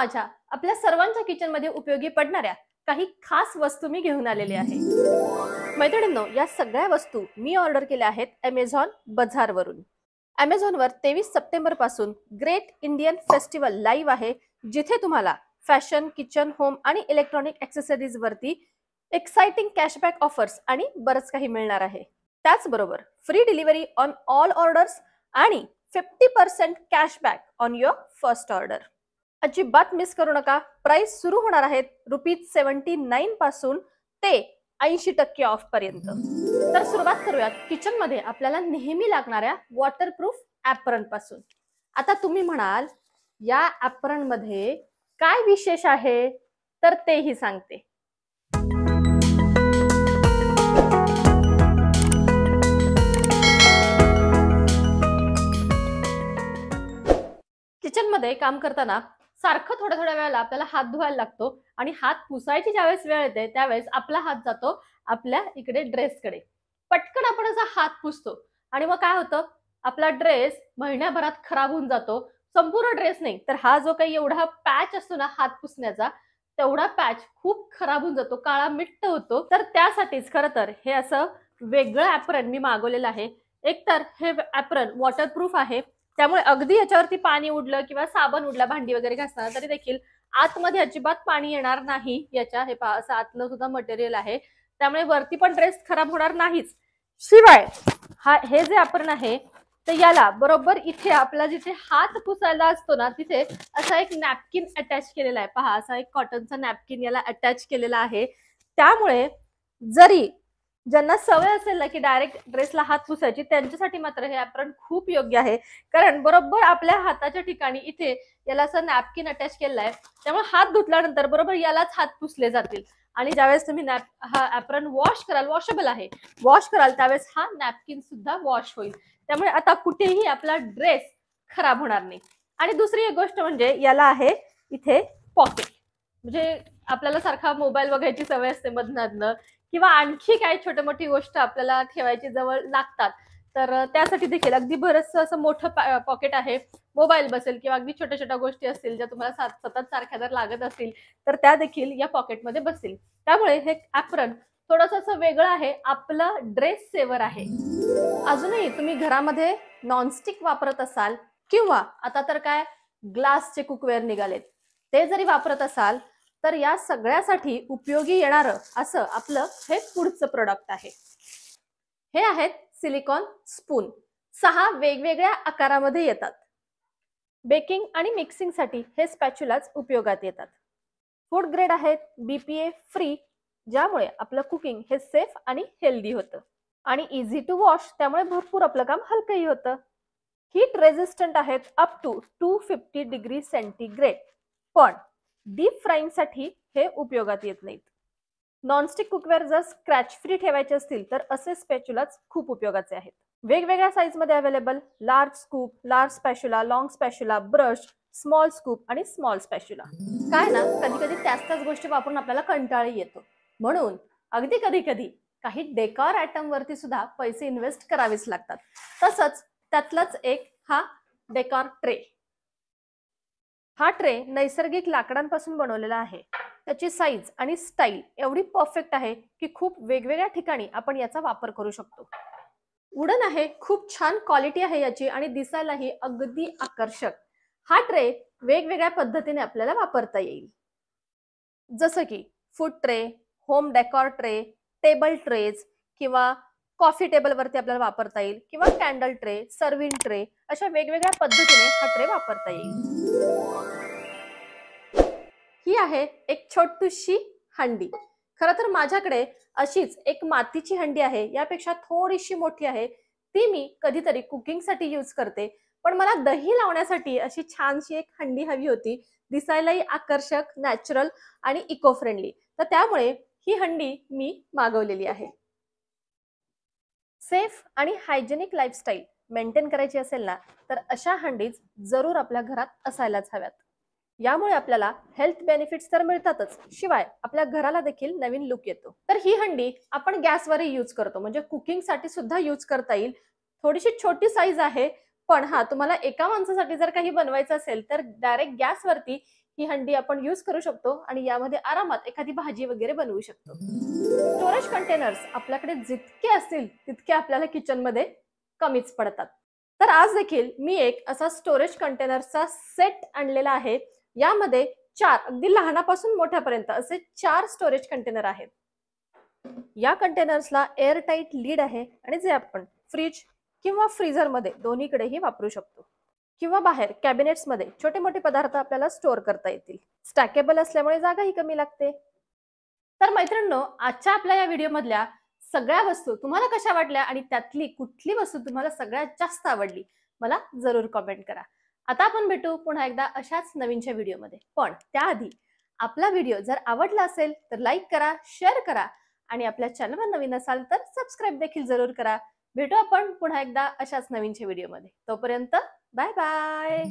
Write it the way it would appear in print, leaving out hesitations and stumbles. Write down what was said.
माझ्या आपल्या सर्वांच्या किचन मध्ये उपयोगी पडणाऱ्या काही खास वस्तू मी घेऊन आलेले आहे। मैत्रिणींनो, या सगळ्या वस्तू मी ऑर्डर केल्या आहेत Amazon बाजार वरून। Amazon वर 23 सप्टेंबर पासून ग्रेट इंडियन फेस्टिवल लाईव्ह आहे, जिथे तुम्हाला फॅशन, किचन, होम आणि इलेक्ट्रॉनिक ॲक्सेसरीज वरती एक्साइटिंग कॅशबॅक ऑफर्स आणि बरंच काही मिळणार आहे। त्याचबरोबर free delivery on all orders आणि 50% cashback on your first order. अजिबात मिस करू नका। प्राइस सुरू होणार आहेत ₹79 पासून ते 80% ऑफ पर्यंत। तर सुरुवात करूयात किचन मध्ये आपल्याला नेहमी लागणाऱ्या वॉटरप्रूफ ॲप्रन पासून। आता तुम्ही म्हणाल, या ॲप्रन मध्ये काय विशेष आहे, तर तेही सांगते। किचन मध्ये काम करताना सारखं थोड्या वेळेला आपल्याला हात धुवायला लागतो आणि हात पुसायची ज्यावेळेस वेळ येते त्यावेळेस आपला हात जातो आपल्या इकडे ड्रेसकडे। पटकन आपण असा हात पुसतो आणि मग काय होतं, आपला ड्रेस महिन्याभरात खराब होऊन जातो। संपूर्ण ड्रेस नाही तर हा जो काही एवढा पॅच असतो ना हात पुसण्याचा, तेवढा पॅच खूप खराब होऊन जातो, काळा मिट्ट होतो। तर त्यासाठीच खरं तर हे असं वेगळं ॲप्रन मी मागवलेलं आहे। एकतर हे ॲप्रन वॉटरप्रूफ आहे, त्यामुळे अगदी याच्यावरती पाणी उडलं किंवा साबण उडला भांडी वगैरे घासताना तरी देखील आतमध्ये अजिबात पाणी येणार नाही। याच्या हे पहा असं आतलं सुद्धा मटेरियल आहे, त्यामुळे वरती पण ड्रेस खराब होणार नाहीच। शिवाय हे जे ॲप्रन आहे तर याला बरोबर इथे आपला जिथे हात पुसायला असतो ना तिथे असा एक नॅपकिन अटॅच केलेला आहे। पहा असा एक कॉटनचा नॅपकिन याला अटॅच केलेला आहे। त्यामुळे जरी ज्यांना सवय असेल ना की डायरेक्ट ड्रेसला हात पुसायची, त्यांच्यासाठी मात्र हे ॲप्रन खूप योग्य आहे। कारण बरोबर आपल्या हाताच्या ठिकाणी इथे याला असं नॅपकिन अटॅच केलेलं आहे, त्यामुळे हात धुतल्यानंतर बरोबर यालाच हात पुसले जातील। आणि ज्यावेळेस तुम्ही हा ॲप्रन वॉश कराल, वॉशेबल आहे, वॉश कराल त्यावेळेस हा नॅपकिन सुद्धा वॉश होईल। त्यामुळे आता कुठेही आपला ड्रेस खराब होणार नाही। आणि दुसरी एक गोष्ट म्हणजे याला आहे इथे पॉकेट, म्हणजे आपल्याला सारखा मोबाईल बघायची सवय असते मधनं किंवा आणखी काही छोटी मोठी गोष्ट आपल्याला ठेवायची जवळ लागतात, तर त्यासाठी देखील अगदी बरंच असं मोठं पॉकेट आहे। मोबाईल बसेल किंवा अगदी छोट्या छोट्या गोष्टी असतील ज्या तुम्हाला सतत सारख्या जर लागत असतील तर त्या देखील या पॉकेटमध्ये बसतील। त्यामुळे हे ॲप्रन थोडंसं असं वेगळं आहे, आपलं ड्रेस सेवर आहे। अजूनही तुम्ही घरामध्ये नॉनस्टिक वापरत असाल किंवा आता तर काय ग्लासचे कुकवेअर निघालेत, ते जरी वापरत असाल तर या सगळ्यासाठी उपयोगी येणारं असं आपलं हे पुढचं प्रोडक्ट आहे। हे आहेत सिलिकॉन स्पून। 6 वेगवेगळ्या आकारामध्ये येतात। बेकिंग आणि मिक्सिंगसाठी हे स्पॅच्युलाच उपयोगात येतात। फूड ग्रेड आहेत, BPA फ्री, ज्यामुळे आपलं कुकिंग हे सेफ आणि हेल्दी होतं। आणि इझी टू वॉश, त्यामुळे भरपूर आपलं काम हलकंही होतं। हीट रेझिस्टंट आहेत अप टू 250 डिग्री सेंटीग्रेड, पण डीप फ्राईंग साठी हे उपयोगात येत नाहीत। नॉनस्टिक कुकवेअर जर स्क्रॅच फ्री ठेवायचे असतील तर असे स्पॅच्युलाच खूप उपयोगाचे आहेत। वेगवेगळ्या साईज मध्ये available, large scoop, large spatula, long spatula, brush, small scoop आणि स्मॉल स्पॅच्युला। काय ना, कधी कधी त्याच गोष्टी वापरून आपल्याला कंटाळी येतो, म्हणून अगदी कधी काही डेकोर आयटम वरती सुद्धा पैसे इन्व्हेस्ट करावेच लागतात। तसंच त्यातलाच एक हा डेकोर ट्रे। हा ट्रे नैसर्गिक लाकडांपासून बनवलेला आहे। त्याची साईज आणि स्टाईल एवढी परफेक्ट आहे की खूप वेगवेगळ्या ठिकाणी आपण याचा वापर करू शकतो। वुडन आहे, खूप छान क्वालिटी आहे याची आणि दिसायलाही अगदी आकर्षक। हा ट्रे वेगवेगळ्या पद्धतीने आपल्याला वापरता येईल, जसं की food tray, home decor tray, table trays किंवा कॉफी टेबल वरती आपल्याला वापरता येईल, किंवा कॅन्डल ट्रे, सर्विंग ट्रे, अशा वेगवेगळ्या पद्धतीने हा ट्रे वापरता येईल। ही आहे एक छोटीशी हंडी। खरं तर माझ्याकडे अशीच एक मातीची हंडी आहे, यापेक्षा थोडीशी मोठी आहे, ती मी कधीतरी कुकिंग साठी यूज करते। पण मला दही लावण्यासाठी अशी छानशी एक हंडी हवी होती, दिसायलाही आकर्षक, नॅचरल आणि इको फ्रेंडली, तर त्यामुळे ही हंडी मी मागवलेली आहे। सेफ आणि हायजेनिक लाईफस्टाईल मेंटेन करायची असेल ना, तर अशा हंडीज जरूर आपल्या घरात असायलाच हव्यात। यामुळे आपल्याला हेल्थ बेनिफिट्स तर मिळतातच, शिवाय आपल्या घराला देखील नवीन लुक येतो। तर ही हंडी आपण गॅसवरही यूज करतो, म्हणजे कुकिंग साठी सुद्धा यूज करता येईल। थोडीशी छोटी साईज आहे, पण हा तुम्हाला एका माणसासाठी जर काही बनवायचं असेल तर डायरेक्ट गॅसवरती ही हंडी आपण यूज करू शकतो आणि यामध्ये आरामात एखादी भाजी वगैरे बनवू शकतो. स्टोरेज कंटेनर्स आपल्याकडे जितके असतील तितके आपल्याला किचनमध्ये कमीच पडतात. तर आज देखील मी एक असा स्टोरेज कंटेनरचा सेट आणलेला आहे. यामध्ये 4 अगदी लहानापासून मोठ्यापर्यंत असे 4 स्टोरेज कंटेनर आहेत. या कंटेनर्सला एअर टाईट लीड आहे आणि जे आपण फ्रीज किंवा फ्रीझरमध्ये दोन्हीकडेही वापरू शकतो किंवा बाहेर कॅबिनेट्समध्ये छोटे मोठे पदार्थ आपल्याला स्टोअर करता येतील. स्टॅकेबल असल्यामुळे जागाही कमी लागते. तर मैत्रिणींनो, आजच्या आपल्या या व्हिडिओमधल्या सगळ्या वस्तू तुम्हाला कशा वाटल्या आणि त्यातली कुठली वस्तू तुम्हाला सगळ्यात जास्त आवडली मला जरूर कमेंट करा. आता आपण भेटू पुन्हा एकदा अशाच नवीनच्या व्हिडिओमध्ये. पण त्याआधी आपला व्हिडिओ जर आवडला असेल तर लाईक करा, शेअर करा आणि आपल्या चॅनलवर नवीन असाल तर सबस्क्राईब देखील जरूर करा. भेटू आपण पुन्हा एकदा अशाच नवीनच्या व्हिडिओमध्ये. तोपर्यंत बाय बाय.